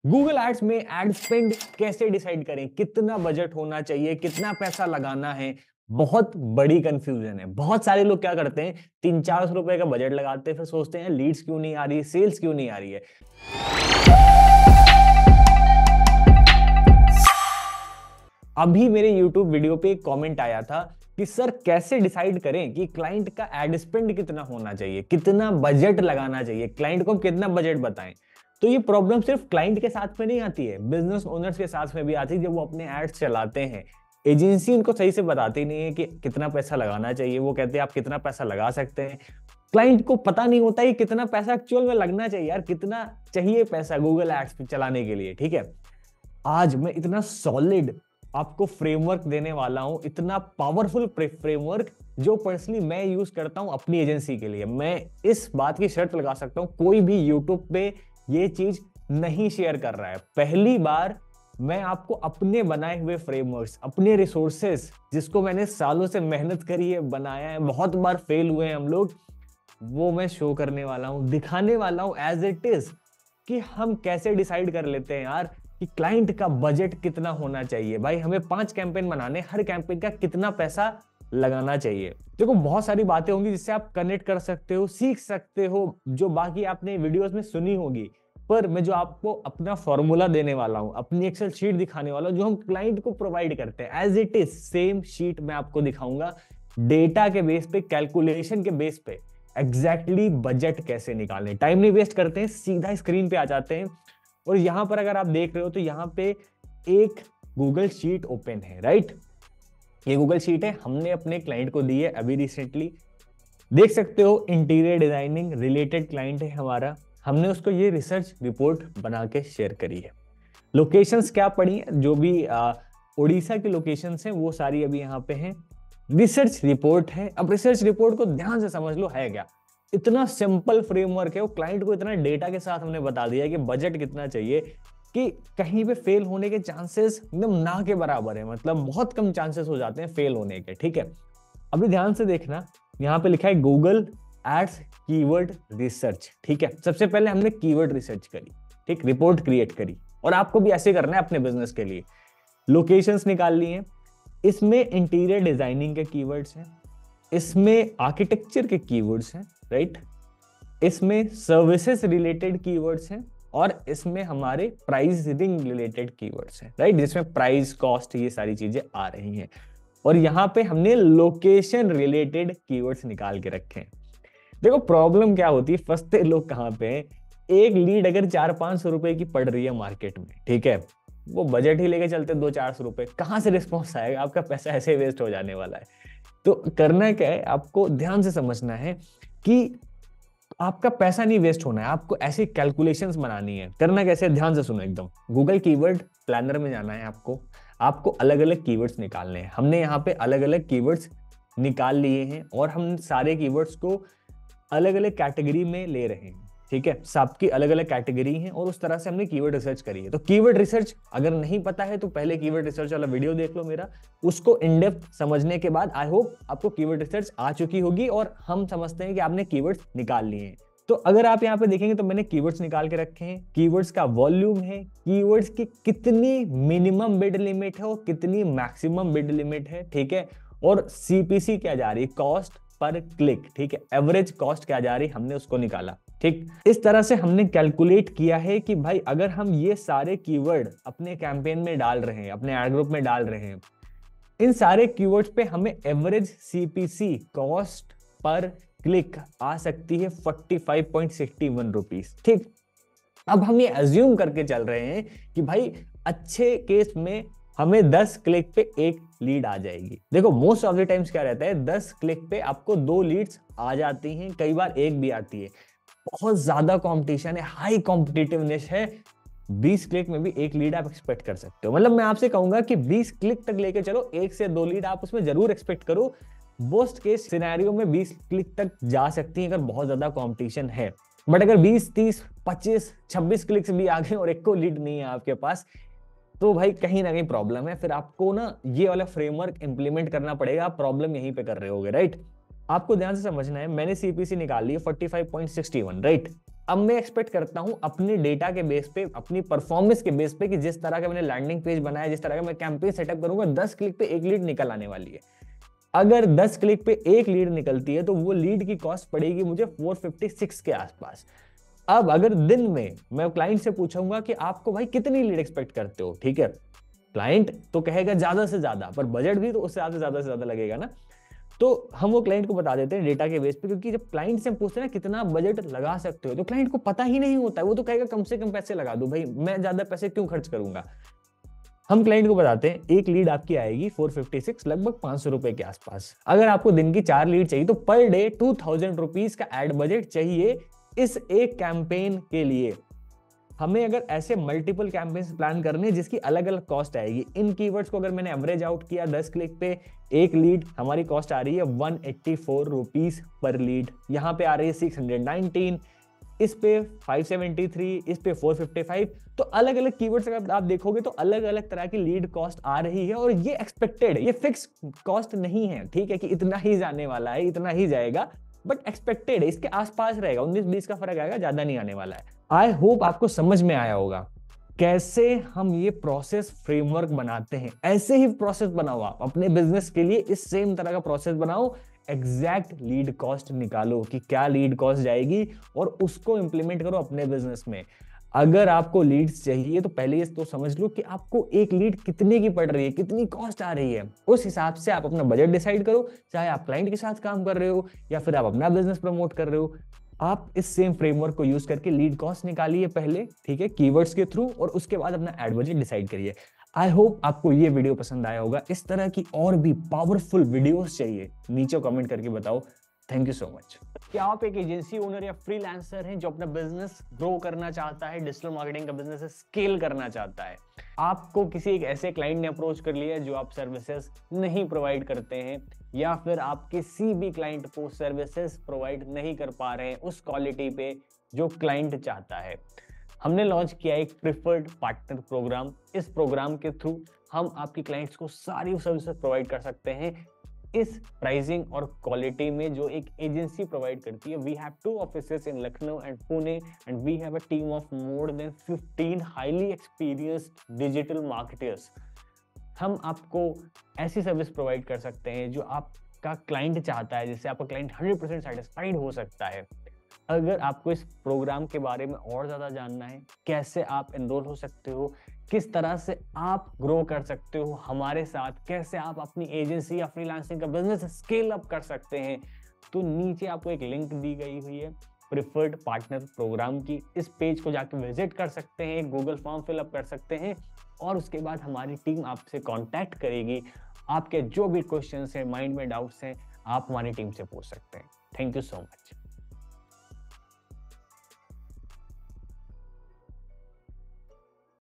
Google ads में ad spend कैसे decide करें, कितना बजट होना चाहिए, कितना पैसा लगाना है, बहुत बड़ी कंफ्यूजन है। बहुत सारे लोग क्या करते हैं, 300-400 रुपए का बजट लगाते हैं, फिर सोचते हैं लीड्स क्यों नहीं आ रही, सेल्स क्यों नहीं आ रही है। अभी मेरे YouTube वीडियो पे एक कमेंट आया था कि सर कैसे डिसाइड करें कि क्लाइंट का एड स्पेंड कितना होना चाहिए, कितना बजट लगाना चाहिए, क्लाइंट को कितना बजट बताएं। तो ये प्रॉब्लम सिर्फ क्लाइंट के साथ में नहीं आती है, बिजनेस ओनर्स के साथ में भी आती है। जब वो अपने एड्स चलाते हैं, एजेंसी उनको सही से बताती नहीं है कि कितना पैसा लगाना चाहिए। वो कहते हैं आप कितना पैसा लगा सकते हैं, क्लाइंट को पता नहीं होता है कितना पैसा एक्चुअल में लगना चाहिए। यार कितना चाहिए पैसा गूगल एड्स पे चलाने के लिए, ठीक है। आज मैं इतना सॉलिड आपको फ्रेमवर्क देने वाला हूं, इतना पावरफुल फ्रेमवर्क जो पर्सनली मैं यूज करता हूं अपनी एजेंसी के लिए। मैं इस बात की शर्त लगा सकता हूं कोई भी यूट्यूब पे ये चीज नहीं शेयर कर रहा है। पहली बार मैं आपको अपने बनाए हुए फ्रेमवर्क्स, अपने रिसोर्सेस, जिसको मैंने सालों से मेहनत करी है, बनाया है, बहुत बार फेल हुए हैं हम लोग, वो मैं शो करने वाला हूं, दिखाने वाला हूं एज इट इज कि हम कैसे डिसाइड कर लेते हैं यार कि क्लाइंट का बजट कितना होना चाहिए। भाई हमें 5 कैंपेन बनाने, हर कैंपेन का कितना पैसा लगाना चाहिए। देखो बहुत सारी बातें होंगी जिससे आप कनेक्ट कर सकते हो, सीख सकते हो, जो बाकी आपने वीडियोस में सुनी होगी। पर मैं जो आपको अपना फॉर्मूला देने वाला हूं, अपनी एक्सेल शीट दिखाने वाला हूं, जो हम क्लाइंट को प्रोवाइड करते हैं as it is same sheet मैं आपको दिखाऊंगा। डेटा के बेस पे, कैलकुलेशन के बेस पे एग्जैक्टली बजट कैसे निकालें। टाइम नहीं वेस्ट करते हैं, सीधा स्क्रीन पे आ जाते हैं। और यहां पर अगर आप देख रहे हो तो यहां पे एक गूगल शीट ओपन है, राइट। ये गूगल शीट है, हमने अपने क्लाइंट को दी है अभी रिसेंटली। देख सकते हो इंटीरियर डिजाइनिंग रिलेटेड क्लाइंट है हमारा। हमने उसको ये रिसर्च रिपोर्ट बना के शेयर करी है। लोकेशंस क्या पड़ी है, जो भी उड़ीसा की लोकेशंस हैं वो सारी अभी यहाँ पे हैं। रिसर्च रिपोर्ट है। अब रिसर्च रिपोर्ट को ध्यान से समझ लो है क्या। इतना सिंपल फ्रेमवर्क है, वो क्लाइंट को इतना डेटा के साथ हमने बता दिया कि बजट कितना चाहिए कि कहीं पे फेल होने के चांसेस एकदम ना के बराबर है। मतलब बहुत कम चांसेस हो जाते हैं फेल होने के, ठीक है। अभी ध्यान से देखना, यहाँ पे लिखा है गूगल एड्स कीवर्ड रिसर्च, ठीक है। सबसे पहले हमने कीवर्ड रिसर्च करी, ठीक, रिपोर्ट क्रिएट करी। और आपको भी ऐसे करना है अपने बिजनेस के लिए। लोकेशंस निकाल ली हैं, इसमें इंटीरियर डिजाइनिंग के कीवर्ड्स हैं, इसमें आर्किटेक्चर के कीवर्ड्स हैं, राइट, इसमें सर्विसेज रिलेटेड कीवर्ड्स हैं, और इसमें हमारे प्राइसिंग रिलेटेड कीवर्ड्स हैं, राइट, जिसमें प्राइस, कॉस्ट, ये सारी चीजें आ रही हैं। और यहाँ पे हमने लोकेशन रिलेटेड कीवर्ड्स निकाल के रखे हैं। देखो प्रॉब्लम क्या होती है, फंसते लोग कहाँ पे हैं। एक लीड अगर 400-500 रुपए की पड़ रही है मार्केट में, ठीक है, वो बजट ही लेके चलते 200-400 रुपए, कहाँ से रिस्पॉन्स आएगा, आपका पैसा ऐसे वेस्ट हो जाने वाला है। तो करना क्या है, आपको ध्यान से समझना है कि आपका पैसा नहीं वेस्ट होना है, आपको ऐसी कैलकुलेशंस बनानी है। करना कैसे, ध्यान से सुनो एकदम। गूगल कीवर्ड प्लानर में जाना है आपको अलग अलग कीवर्ड्स निकालने हैं। हमने यहाँ पे अलग अलग कीवर्ड्स निकाल लिए हैं और हम सारे कीवर्ड्स को अलग अलग कैटेगरी में ले रहे हैं, ठीक है। सबकी अलग अलग कैटेगरी है और उस तरह से हमने कीवर्ड रिसर्च करी है। तो कीवर्ड रिसर्च अगर नहीं पता है तो पहले कीवर्ड रिसर्च वाला वीडियो देख लो मेरा, उसको इन डेप्थ समझने के बाद आई होप आपको कीवर्ड रिसर्च आ चुकी होगी और हम समझते हैं कि आपने कीवर्ड्स निकाल लिए हैं। तो अगर आप यहाँ पे देखेंगे तो मैंने कीवर्ड्स निकाल के रखे हैं। कीवर्ड्स का वॉल्यूम है, कीवर्ड्स की कितनी मिनिमम बिड लिमिट है और कितनी मैक्सिमम बिड लिमिट है, ठीक है। और सीपीसी क्या जा रही है, कॉस्ट पर क्लिक, ठीक है, एवरेज कॉस्ट क्या जा रही, हमने उसको निकाला, ठीक। इस तरह से हमने कैलकुलेट किया है कि भाई अगर हम ये सारे कीवर्ड अपने कैंपेन में डाल रहे हैं, अपने एड ग्रुप में डाल रहे हैं, इन सारे कीवर्ड्स पे हमें average CPC, cost per click, आ सकती है 45.61 रुपीज, ठीक। अब हम ये अज्यूम करके चल रहे हैं कि भाई अच्छे केस में हमें 10 क्लिक पे एक लीड आ जाएगी। देखो मोस्ट ऑफ द टाइम्स क्या रहता है, 10 क्लिक पे आपको 2 लीड्स आ जाती हैं, कई बार एक भी आती है। बहुत ज्यादा कंपटीशन है, हाई कॉम्पिटिटिवनेस है, 20 क्लिक में भी एक लीड आप एक्सपेक्ट कर सकते हो। मतलब मैं आपसे कहूंगा कि 20 क्लिक तक लेके चलो, 1 से 2 लीड आप उसमें जरूर एक्सपेक्ट करो। वर्स्ट केस सिनेरियो में 20 क्लिक तक जा सकती है अगर बहुत ज्यादा कंपटीशन है। बट अगर 20, 30, 25, 26 क्लिक्स भी आ गए और एक को लीड नहीं है आपके पास, तो भाई कहीं ना कहीं प्रॉब्लम है। फिर आपको ना ये वाला फ्रेमवर्क इंप्लीमेंट करना पड़ेगा, आप प्रॉब्लम यहीं पे कर रहे होगे, राइट। आपको ध्यान से समझना है, मैंने सीपीसी निकाल ली है 45.61, राइट। अब मैं एक्सपेक्ट करता हूं अपने डेटा के बेस पे, अपनी परफॉर्मेंस के बेस पे, कि जिस तरह का मैंने लैंडिंग पेज बनाया, जिस तरह का मैं कैंपेन सेटअप करूंगा, 10 क्लिक पे एक लीड निकल आने वाली है। अगर 10 क्लिक पे एक लीड निकलती है तो वो लीड की कॉस्ट पड़ेगी मुझे 456 के आसपास। अब अगर दिन में मैं क्लाइंट से पूछूंगा कि आपको भाई कितनी लीड एक्सपेक्ट करते हो, ठीक है, क्लाइंट तो कहेगा ज्यादा से ज्यादा, पर बजट भी तो उससे ज्यादा से ज्यादा लगेगा ना। तो हम वो क्लाइंट को बता देते हैं डेटा के बेस पे, क्योंकि जब क्लाइंट से हम पूछते हैं ना कितना बजट लगा सकते हो, तो क्लाइंट को पता ही नहीं होता है, वो तो कहेगा कम से कम पैसे लगा दो भाई, मैं ज्यादा पैसे क्यों खर्च करूंगा। हम क्लाइंट को बताते हैं एक लीड आपकी आएगी 456, लगभग 500 रुपए के आसपास। अगर आपको दिन की 4 लीड चाहिए तो पर डे 2000 रुपीज का एड बजट चाहिए इस एक कैंपेन के लिए। हमें अगर ऐसे मल्टीपल कैंपेन्स प्लान करने जिसकी अलग अलग कॉस्ट आएगी, इन कीवर्ड्स को अगर मैंने एवरेज आउट किया 10 क्लिक पे एक लीड, हमारी कॉस्ट आ रही है 184 रुपीज पर लीड। यहाँ पे आ रही है 619, इस पे 573, इस पे 455। तो अलग अलग कीवर्ड्स अगर आप देखोगे तो अलग अलग तरह की लीड कॉस्ट आ रही है, और ये एक्सपेक्टेड है, ये फिक्स कॉस्ट नहीं है, ठीक है, कि इतना ही जाने वाला है, इतना ही जाएगा, बट एक्सपेक्टेड है, इसके आसपास रहेगा, 19-20 का फर्क आएगा, ज्यादा नहीं आने वाला है। आई होप आपको समझ में आया होगा कैसे हम ये प्रोसेस फ्रेमवर्क बनाते हैं। ऐसे ही प्रोसेस बनाओ आप अपने बिजनेस के लिए, इस सेम तरह का प्रोसेस बनाओ, एग्जैक्ट लीड कॉस्ट निकालो कि क्या लीड कॉस्ट जाएगी और उसको इंप्लीमेंट करो अपने बिजनेस में। अगर आपको लीड्स चाहिए तो पहले ये तो समझ लो कि आपको एक लीड कितने की पड़ रही है, कितनी कॉस्ट आ रही है, उस हिसाब से आप अपना बजट डिसाइड करो। चाहे आप क्लाइंट के साथ काम कर रहे हो या फिर आप अपना बिजनेस प्रमोट कर रहे हो, आप इस सेम फ्रेमवर्क को यूज करके लीड कॉस्ट निकालिए पहले, ठीक है, कीवर्ड्स के थ्रू, और उसके बाद अपना एड बजट डिसाइड करिए। आई होप आपको ये वीडियो पसंद आया होगा। इस तरह की और भी पावरफुल वीडियोस चाहिए, नीचे कमेंट करके बताओ। Thank you so much. क्या आप एक एजेंसी ओनर या फ्रीलांसर हैं जो अपना बिजनेस ग्रो करना चाहता है, डिजिटल मार्केटिंग का बिजनेस स्केल करना चाहता है, आपको किसी एक ऐसे क्लाइंट ने अप्रोच कर लिया जो आप सर्विसेज नहीं प्रोवाइड करते हैं, या फिर आप किसी भी क्लाइंट को सर्विसेज प्रोवाइड नहीं कर पा रहे हैं उस क्वालिटी पे जो क्लाइंट चाहता है, हमने लॉन्च किया एक प्रिफर्ड पार्टनर प्रोग्राम। इस प्रोग्राम के थ्रू हम आपके क्लाइंट्स को सारी सर्विसेज प्रोवाइड कर सकते हैं इस प्राइसिंग और क्वालिटी में जो एक एजेंसी प्रोवाइड करती है। We have 2 offices in Lucknow and Pune, and we have a team of more than 15 highly experienced digital marketers. हम आपको ऐसी सर्विस प्रोवाइड कर सकते हैं जो आपका क्लाइंट चाहता है, जिससे आपका क्लाइंट 100% सेटिस्फाइड हो सकता है। अगर आपको इस प्रोग्राम के बारे में और ज्यादा जानना है, कैसे आप एनरोल हो सकते हो, किस तरह से आप ग्रो कर सकते हो हमारे साथ, कैसे आप अपनी एजेंसी या फ्रीलांसिंग का बिजनेस स्केल अप कर सकते हैं, तो नीचे आपको एक लिंक दी गई हुई है प्रिफर्ड पार्टनर प्रोग्राम की। इस पेज को जाकर विजिट कर सकते हैं, एक गूगल फॉर्म फिलअप कर सकते हैं, और उसके बाद हमारी टीम आपसे कांटेक्ट करेगी। आपके जो भी क्वेश्चंस हैं, माइंड में डाउट्स हैं, आप हमारी टीम से पूछ सकते हैं। Thank you so much.